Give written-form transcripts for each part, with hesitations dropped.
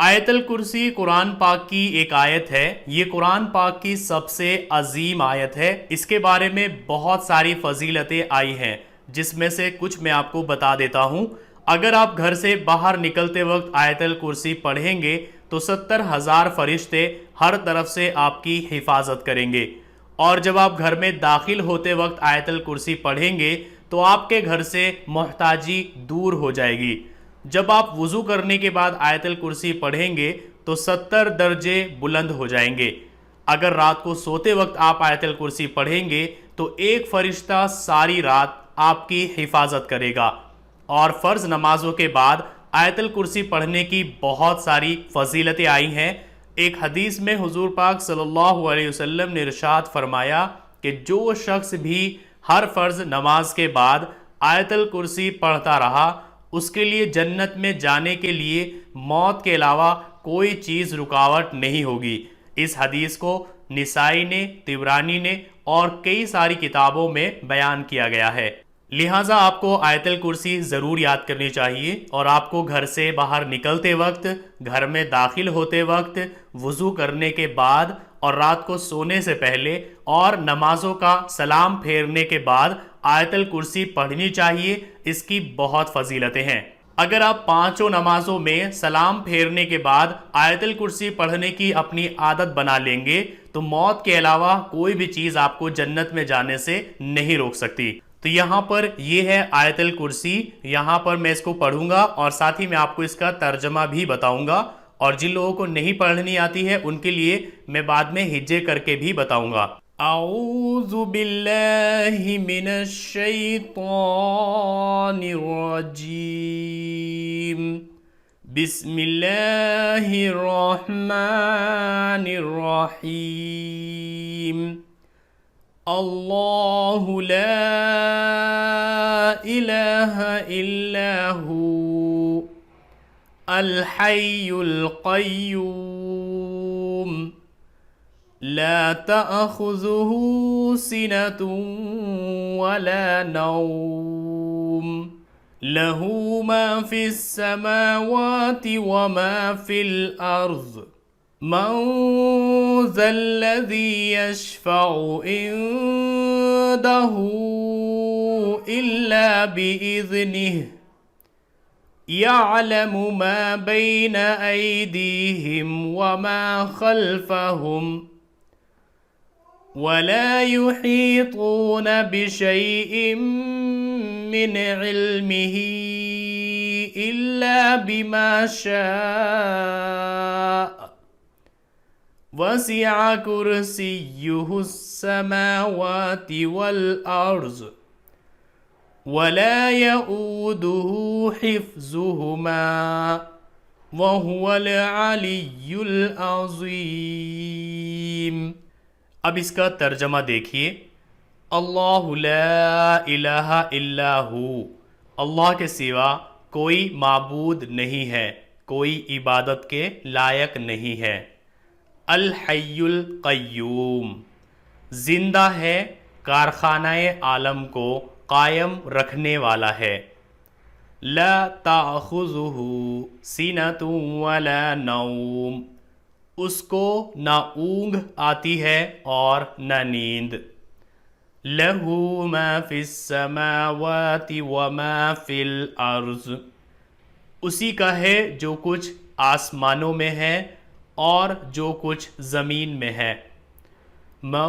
آیت الکرسی قرآن پاک کی ایک آیت ہے۔ یہ قرآن پاک کی سب سے عظیم آیت ہے۔ اس کے بارے میں بہت ساری فضیلتیں آئی ہیں، جس میں سے کچھ میں آپ کو بتا دیتا ہوں۔ اگر آپ گھر سے باہر نکلتے وقت آیت الکرسی پڑھیں گے تو 70,000 فرشتے ہر طرف سے آپ کی حفاظت کریں گے، اور جب آپ گھر میں داخل ہوتے وقت آیت الکرسی پڑھیں گے تو آپ کے گھر سے محتاجی دور ہو جائے گی۔ جب آپ وضو کرنے کے بعد آیت الکرسی پڑھیں گے تو 70 درجے بلند ہو جائیں گے۔ اگر رات کو سوتے وقت آپ آیت الکرسی پڑھیں گے تو ایک فرشتہ ساری رات آپ کی حفاظت کرے گا۔ اور فرض نمازوں کے بعد آیت الکرسی پڑھنے کی بہت ساری فضیلتیں آئی ہیں۔ ایک حدیث میں حضور پاک صلی اللہ علیہ وسلم نے ارشاد فرمایا کہ جو شخص بھی ہر فرض نماز کے بعد آیت الکرسی پڑھتا رہا، اس کے لیے جنت میں جانے کے لیے موت کے علاوہ کوئی چیز رکاوٹ نہیں ہوگی۔ اس حدیث کو نسائی نے، طبرانی نے اور کئی ساری کتابوں میں بیان کیا گیا ہے۔ لہٰذا آپ کو آیت الکرسی ضرور یاد کرنی چاہیے، اور آپ کو گھر سے باہر نکلتے وقت، گھر میں داخل ہوتے وقت، وضو کرنے کے بعد اور رات کو سونے سے پہلے اور نمازوں کا سلام پھیرنے کے بعد آیت الکرسی پڑھنی چاہیے۔ اس کی بہت فضیلتیں ہیں۔ اگر آپ پانچوں نمازوں میں سلام پھیرنے کے بعد آیت الکرسی پڑھنے کی اپنی عادت بنا لیں گے تو موت کے علاوہ کوئی بھی چیز آپ کو جنت میں جانے سے نہیں روک سکتی۔ تو یہاں پر یہ ہے آیت الکرسی۔ یہاں پر میں اس کو پڑھوں گا اور ساتھ ہی میں آپ کو اس کا ترجمہ بھی بتاؤں گا، اور جن لوگوں کو نہیں پڑھنی آتی ہے ان کے لیے میں بعد میں ہجے کر کے بھی بتاؤں گا۔ اعوذ باللہ من الشیطان الرجیم، بسم اللہ الرحمن الرحیم، اللہ لا الہ الا ہو الحی القیوم، لا تأخذه سنة ولا نوم، له ما في السماوات وما في الأرض، من ذا الذي يشفع عنده إلا بإذنه، يعلم ما بين أيديهم وما خلفهم، ولا يحيطون بشيء من علمه إلا بما شاء، وسع كرسيه السماوات والأرض، ولا يؤوده حفظهما وهو العلي العظيم۔ اب اس کا ترجمہ دیکھیے۔ اللہ لا الہ الا ہو، اللہ کے سوا کوئی معبود نہیں ہے، کوئی عبادت کے لائق نہیں ہے۔ الحی القیوم، زندہ ہے، کارخانہ عالم کو قائم رکھنے والا ہے۔ لا تأخذہ سنۃ ولا نوم، اس کو نہ اونگ آتی ہے اور نہ نیند۔ لہ ما فی السماوات وما فی الارض، اسی کا ہے جو کچھ آسمانوں میں ہے اور جو کچھ زمین میں ہے۔ من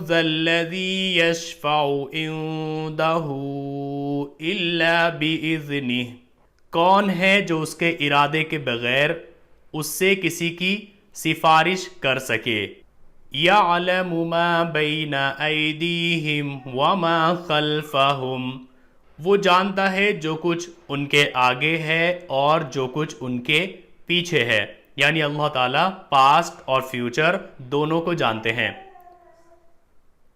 ذا الذی یشفع عنده الا باذنہ، کون ہے جو اس کے ارادے کے بغیر اس سے کسی کی سفارش کر سکے۔ یعلم ما بین ایدیہم وما خلفہم، وہ جانتا ہے جو کچھ ان کے آگے ہے اور جو کچھ ان کے پیچھے ہے، یعنی اللہ تعالیٰ پاسٹ اور فیوچر دونوں کو جانتے ہیں۔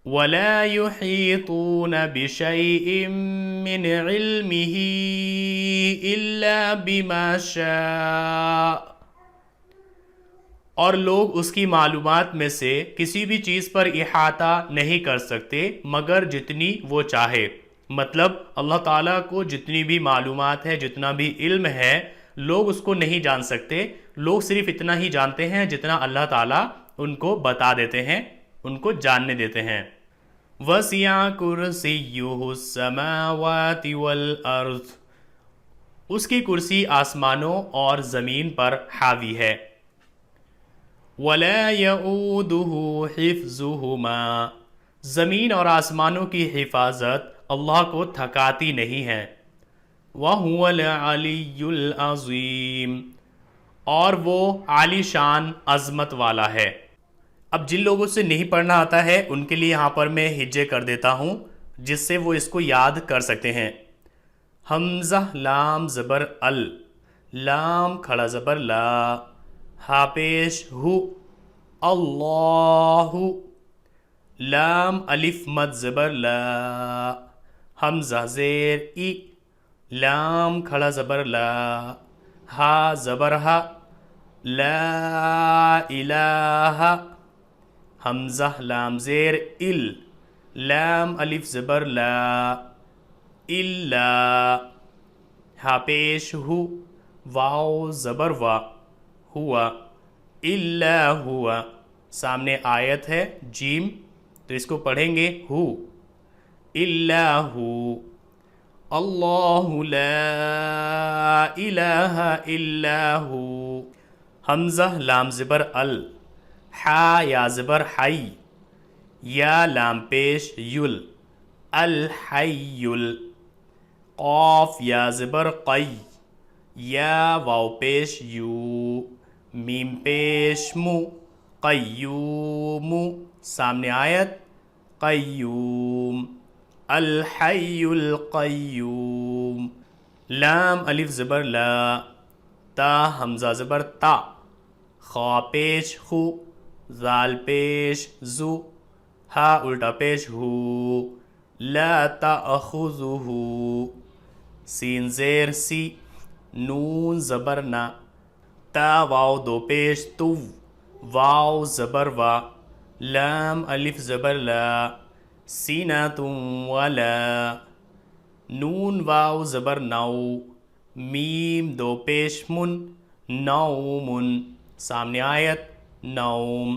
وَلَا يُحِيطُونَ بِشَيْءٍ مِّنْ عِلْمِهِ إِلَّا بِمَا شَاءَ، اور لوگ اس کی معلومات میں سے کسی بھی چیز پر احاطہ نہیں کر سکتے مگر جتنی وہ چاہے۔ مطلب اللہ تعالیٰ کو جتنی بھی معلومات ہے، جتنا بھی علم ہے، لوگ اس کو نہیں جان سکتے، لوگ صرف اتنا ہی جانتے ہیں جتنا اللہ تعالیٰ ان کو بتا دیتے ہیں، ان کو جاننے دیتے ہیں۔ وَسِعَ كُرْسِيُّهُ السَّمَاوَاتِ وَالْأَرْضِ، اس کی کرسی آسمانوں اور زمین پر حاوی ہے۔ وَلَا يَئُودُهُ حِفْظُهُمَا، زمین اور آسمانوں کی حفاظت اللہ کو تھکاتی نہیں ہے۔ وَهُوَ الْعَلِيُّ الْعَظِيمُ، اور وہ عالی شان عظمت والا ہے۔ اب جن لوگوں سے نہیں پڑھنا آتا ہے ان کے لیے یہاں پر میں ہجے کر دیتا ہوں جس سے وہ اس کو یاد کر سکتے ہیں۔ حمزہ لام زبر ال، لام کھڑا زبر لا، ہا پیش ہو، اللہ، لام الف مد زبر لا، حمزہ زیر ای، لام کھڑا زبر لا، ہا زبر ہا، لا الہ، حمزہ لام زیر ال، لام الف زبر لا، الا، ہا پیش ہو، واو زبر وا، ہوا، الا ہوا، سامنے آیت ہے جیم تو اس کو پڑھیں گے ہو، الا ہو، اللہ لا الہ الا ہو، حمزہ لام زبر ال، حا یا زبر حی، یا لام پیش یل، الحیل، قاف یا زبر قی، یا واو پیش یو، میم پیش مو، قیوم، سامنے آیت قیوم، الحی القیوم، لام الف زبر لا، تا حمزہ زبر تا، خا پیش خو، زال پیش زو، ہا الٹا پیش ہو، لا تأخذہ، سین زیر سی، نون زبر نا، تا واو دو پیش تو، واو زبر وا، لام الف زبر لا، سینۃ ولا، نون واو زبر نو، میم دو پیش من، نومن، سامنے آیت نوم،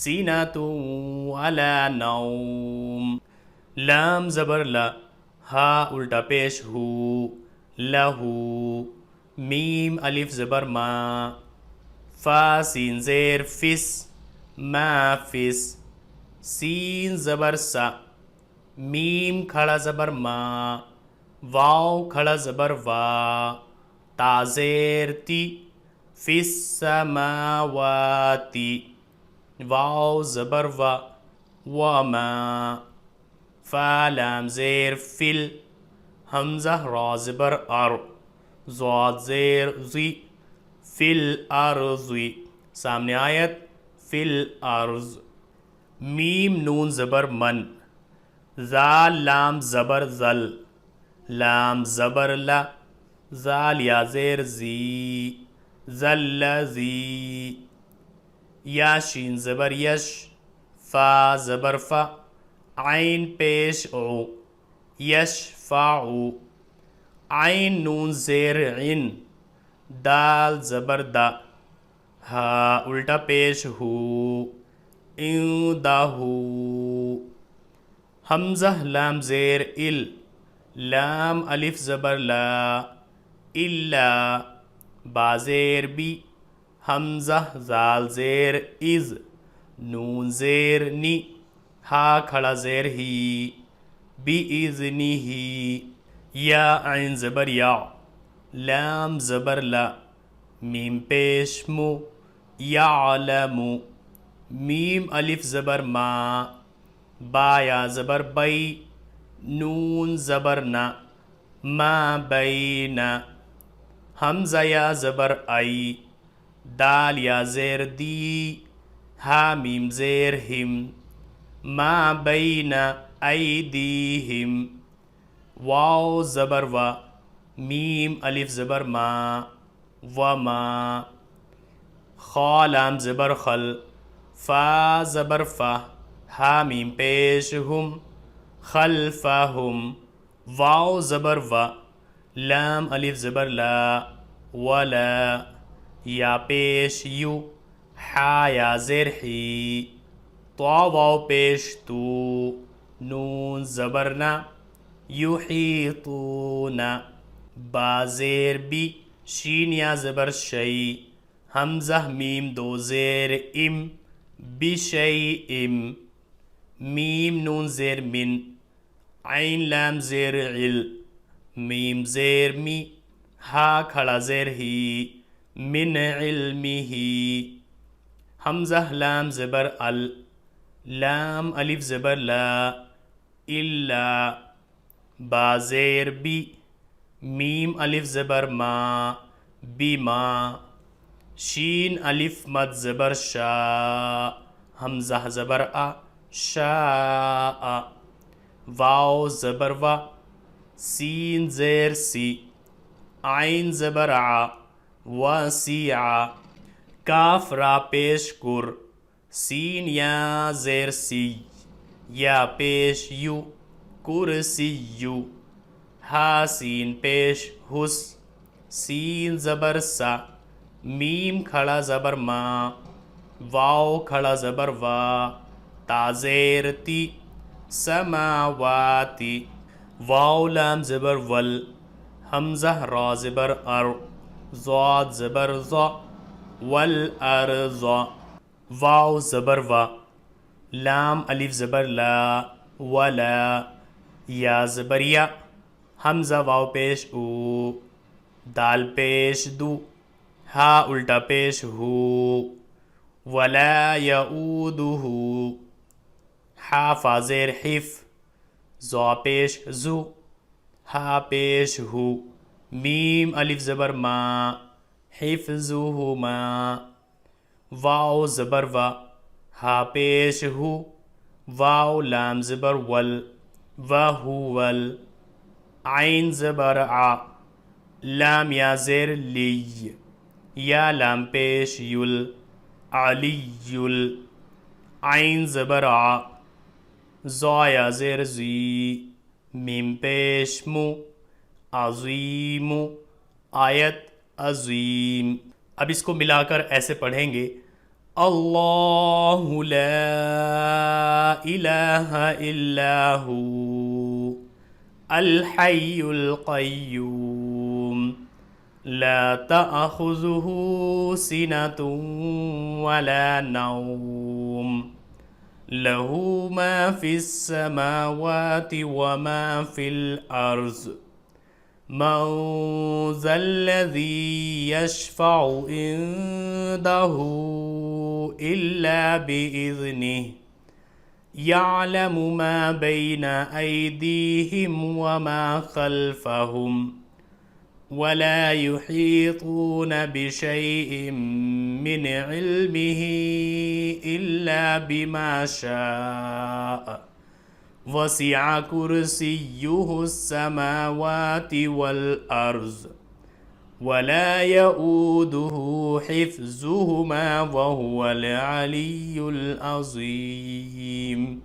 سینۃ ولا نوم، لام زبر لا، ہا الٹا پیش ہو، لہو، میم الف زبر ما، فا سین زیر فس، ما فس، سین زبر سا، میم کھڑا زبر ما، واو کھڑا زبر وا، تا زیر تی، فی السماواتی، واو زبر وا، وما، فا لام زیر فل، حمزہ را زبر ار، ضاد زیر زی، فی الارض، سامنے آیت فی الارض، میم نون زبر من، زال لام زبر زل، لام زبر لا، زال یا زیر زی، زل زی، یا شین زبر یش، فا زبر فا، عین پیش او، یشفعو، عین نون زیر عن، دال زبر دا، ہا الٹا پیش ہو، عندہ، حمزہ لام زیر ال، لام الف زبر لا، الا، با زیر بی، حمزہ زال زیر از، نون زیر نی، ہا کھڑا زیر ہی، بی اذنی ہی، یا عین زبر یا، لام زبر لا، میم پیش مو، یعلم، میم الف زبر ما، با یا زبر بی، نون زبر نا، ما بین، حمزہ یا زبر ای، دال یا زیر دی، ہا میم زیر ہم، ما بین ایدیہم، واو زبر و، میم الف زبر ما، وما، خا لام زبر خل، فا زبر فا، ہا میم پیش ہم، خلفہم، واو زبر و، لام الف زبر لا، ولا یا پیش یو، حا یا زیر حی، طا واو پیش تو، نون زبرنا، یحیطون، با زیر بی، شین یا زبر شی، حمزہ میم دو زیر ام، بشیء، میم نون زیر من، عین لام زیر عل، میم زیر می، ہا کھڑا زیر ہی، من علمہ، حمزہ لام زبر ال، لام الف زبر لا، الا، با زیر بی، میم الف زبر ما، بما، شین الف مد زبر شا، حمزہ زبر آ، شاء، واو زبر وا، سین زیر سی، عین زبر ع، وسیع، کاف را پیش کر، سین یا زیر سی، یا پیش یو، کرسی یو، ہا سین پیش حس، سین زبر سا، میم کھڑا زبر ما، واو کھڑا زبر وا، تا زیر تی، سماواتی، واو لام زبر ول، حمزہ را زبر ار، ضاد زبر ضا، والارض، واو زبر وا، لام الف زبر لا، ولا، یا زبر یا، حمزہ واو پیش او، دال پیش دو، ہا الٹا پیش ہو، ولا یعودہ، حا فا زیر حف، زا پیش زو، ہا پیش ہو، میم الف زبر ما، حفظہما، واو زبر وا، ہا پیش ہو، واو لام زبر ول، وہول، عین زبر ع، لام یا زیر لی، یا لام پیش یل، علیل، عین زبر ع، زا یا زیر زی، میم پیش مو، عظیم، آیت عظیم۔ اب اس کو ملا کر ایسے پڑھیں گے، اللہ لا الہ الا ہو الحی القیوم لا تأخذہ سنۃ ولا نوم لہ ما فی السماوات وما فی الارض من ذا الذی یشفع عنده الا بإذنہ یعلم ما بین ایدیہم وما خلفہم ولا يحيطون بشيء من علمه إلا بما شاء وسع كرسيه السماوات والأرض ولا يؤوده حفظهما وهو العلي العظيم۔